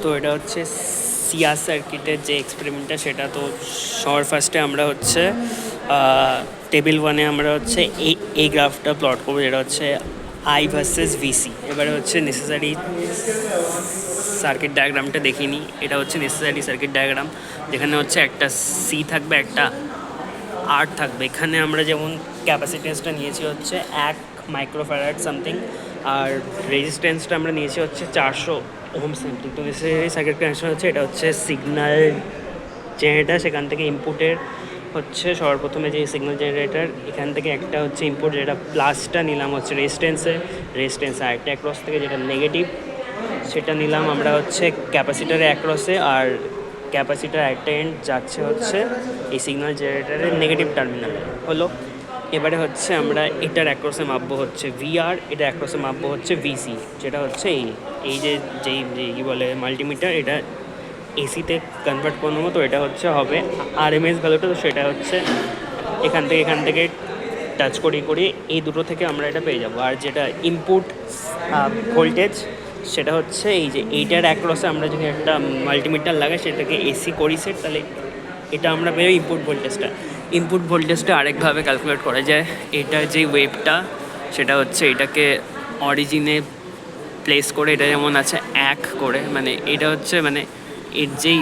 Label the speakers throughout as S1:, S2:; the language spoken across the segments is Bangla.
S1: তো এটা হচ্ছে সিয়া সার্কিটের যে এক্সপেরিমেন্টটা, সেটা তো সবার ফার্স্টে আমরা হচ্ছে টেবিল ওয়ানে আমরা হচ্ছে এই গ্রাফটা প্লট করবো, যেটা হচ্ছে আই ভার্সেস ভিসি। এবারে হচ্ছে নেসেসারি সার্কিট ডায়াগ্রামটা দেখিনি। এটা হচ্ছে নেসেসারি সার্কিট ডায়াগ্রাম, যেখানে হচ্ছে একটা সি থাকবে, একটা আর থাকবে। এখানে আমরা যেমন ক্যাপাসিটেন্সটা নিয়েছি হচ্ছে 1 মাইক্রোফ্যারাড সামথিং, আর রেজিস্ট্যান্সটা আমরা নিয়েছি হচ্ছে 400 ওহম সামথিং। তো নেসেসারি সার্কিট কানেকশন হচ্ছে এটা হচ্ছে সিগন্যাল জেনারেটার, সেখান থেকে ইনপুটের হচ্ছে সর্বপ্রথমে যে সিগন্যাল জেনারেটার, এখান থেকে একটা হচ্ছে ইনপুট, যেটা প্লাসটা নিলাম হচ্ছে রেজিস্ট্যান্স আরেকটা অ্যাক্রস থেকে যেটা নেগেটিভ, সেটা নিলাম আমরা হচ্ছে ক্যাপাসিটারের অ্যাক্রসে, আর ক্যাপাসিটার একটা এন্ড যাচ্ছে হচ্ছে এই সিগন্যাল জেনারেটারের নেগেটিভ টার্মিনাল হলো। এবারে হচ্ছে আমরা এটার অ্যাক্রসে মাপবো হচ্ছে ভিআর, এটা অ্যাক্রসে মাপবো হচ্ছে ভিসি, যেটা হচ্ছে এই যে যেই কী বলে মাল্টিমিটার, এটা এসিতে কনভার্ট করে নেবো। তো এটা হচ্ছে হবে আরএমএস ভ্যালুটা, তো সেটা হচ্ছে এখান থেকে টাচ করি এই দুটো থেকে আমরা এটা পেয়ে যাবো। আর যেটা ইনপুট ভোল্টেজ, সেটা হচ্ছে এই যে এইটার অ্যাক্রসে আমরা যদি একটা মাল্টিমিটার লাগে, সেটাকে এসি করি সেট, তাহলে এটা আমরা পেয়ে ইনপুট ভোল্টেজটা আরেকভাবে ক্যালকুলেট করা যায়। এটার যে ওয়েভটা, সেটা হচ্ছে এটাকে অরিজিনে প্লেস করে, এটা যেমন আছে 1 করে, মানে এটা হচ্ছে মানে এর যেই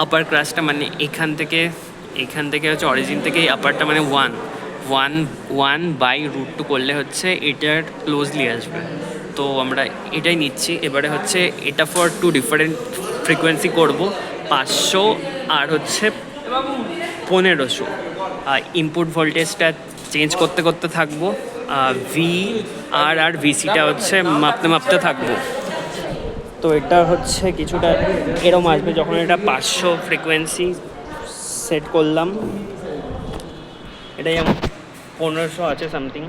S1: আপার ক্লাসটা, মানে এখান থেকে হচ্ছে অরিজিন থেকে আপারটা মানে 1/√2 করলে হচ্ছে এটার ক্লোজলি আসবে। তো আমরা এটাই নিচ্ছি। এবারে হচ্ছে এটা ফর 2 ডিফারেন্ট ফ্রিকোয়েন্সি করব, 500 আর হচ্ছে 1500। ইনপুট ভোল্টেজটা চেঞ্জ করতে থাকবো, ভি আর ভিসিটা হচ্ছে মাপতে থাকবো। তো এটা হচ্ছে কিছুটা এরম আসবে যখন এটা 500 ফ্রিকোয়েন্সি সেট করলাম। এটা যেমন 1500 আছে সামথিং।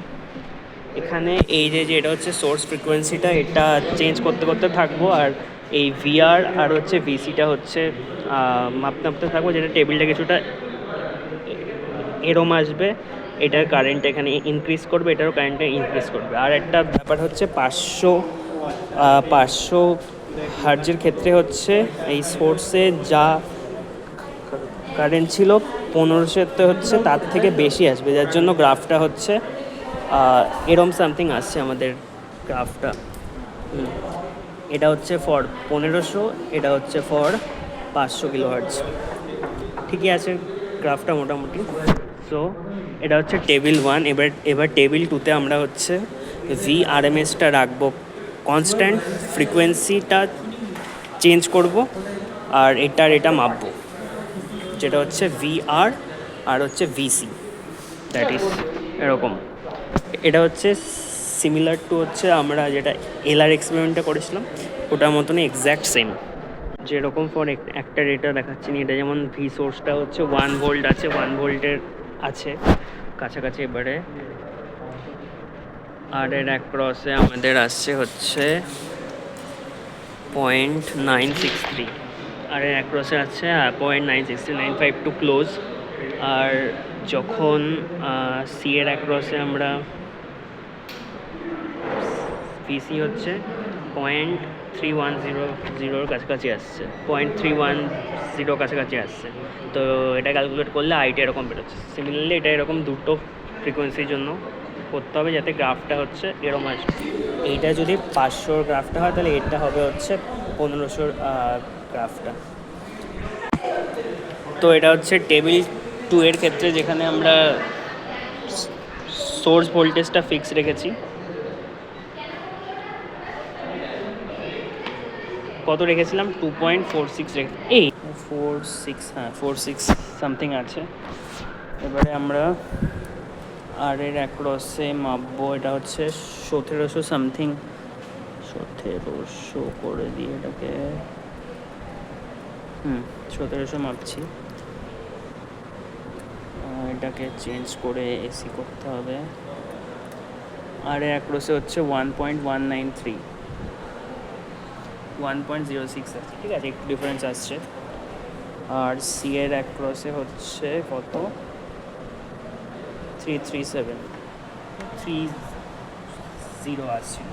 S1: এখানে এই যে এটা হচ্ছে সোর্স ফ্রিকোয়েন্সিটা, এটা চেঞ্জ করতে থাকবো, আর এই ভিআর আর হচ্ছে ভিসিটা হচ্ছে মাপতে থাকবো, যেটা টেবিলটা কিছুটা এরম আসবে। এটার কারেন্ট এখানে ইনক্রিজ করবে, এটারও কারেন্টটা ইনক্রিজ করবে। আর একটা ব্যাপার হচ্ছে 500 হার্জের ক্ষেত্রে হচ্ছে এই সোর্সে যা কারেন্ট ছিল 1500-তে হচ্ছে তার থেকে বেশি আসবে, যার জন্য গ্রাফটা হচ্ছে এরম সামথিং আসছে আমাদের গ্রাফটা। এটা হচ্ছে ফর 1500, এটা হচ্ছে ফর 500 কিলোহার্টজ। ঠিকই আছে গ্রাফটা মোটামুটি। সো এটা হচ্ছে টেবিল 1। এবার টেবিল 2তে আমরা হচ্ছে VRMSটা রাখবো কনস্ট্যান্ট, ফ্রিকোয়েন্সিটা চেঞ্জ করব, আর এটা মাপবো, যেটা হচ্ছে VR আর হচ্ছে VC, দ্যাট ইজ এরকম। এটা হচ্ছে সিমিলার টু হচ্ছে আমরা যেটা এলআর এক্সপেরিমেন্টটা করেছিলাম ওটার মতনই এক্স্যাক্ট সেম। যেরকম ফর একটা ডেটা দেখাচ্ছি না, এটা যেমন ভি সোর্সটা হচ্ছে 1 ভোল্ট আছে, 1 ভোল্টের আছে কাছাকাছি। এবারে আর এর অ্যাক্রসে আমাদের আসছে হচ্ছে 0.963, আর এর অ্যাক্রসে আছে 0.96395 ক্লোজ। আর যখন সি এর অ্যাক্রসে আমরা পিসি হচ্ছে 0.3100 কাছাকাছি আসছে, 0.310 কাছাকাছি আসছে। তো এটা ক্যালকুলেট করলে আইটা এরকম বেরোচ্ছে। সিমিলারলি এটা এরকম দুটো ফ্রিকোয়েন্সির জন্য করতে হবে, যাতে গ্রাফটা হচ্ছে এরকম আসবে। এইটা যদি 500 গ্রাফটা হয়, তাহলে এটা হবে হচ্ছে 1500 গ্রাফটা। তো এটা হচ্ছে টেবিল 2 এর ক্ষেত্রে, যেখানে আমরা সোর্স ভোল্টেজটা ফিক্স রেখেছি। কত রেখেছিলাম? 2.46 এই 46, হ্যাঁ 46 সামথিং আছে। এবারে আমরা আর এর অ্যাক্রসে মাপবো, এটা হচ্ছে 1700 সামথিং, 1700 করে দিয়ে এটাকে 1700 মাপছি। এটাকে চেঞ্জ করে এসি করতে হবে। আর এর অ্যাক্রসে হচ্ছে 1.193, 1.06 আছে, ঠিক আছে, একটু ডিফারেন্স আসছে। আর সি এর অ্যাক্রসে হচ্ছে কত? 337, 30 আসছিল।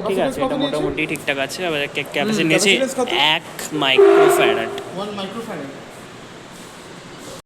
S1: ঠিক আছে, এটা মোটামুটি ঠিকঠাক আছে। আবার ক্যাপাসিটি নিয়েছি
S2: capacitance কত?
S1: 1 মাইক্রো ফ্যারাড।
S2: 1 মাইক্রোফ্যারাড।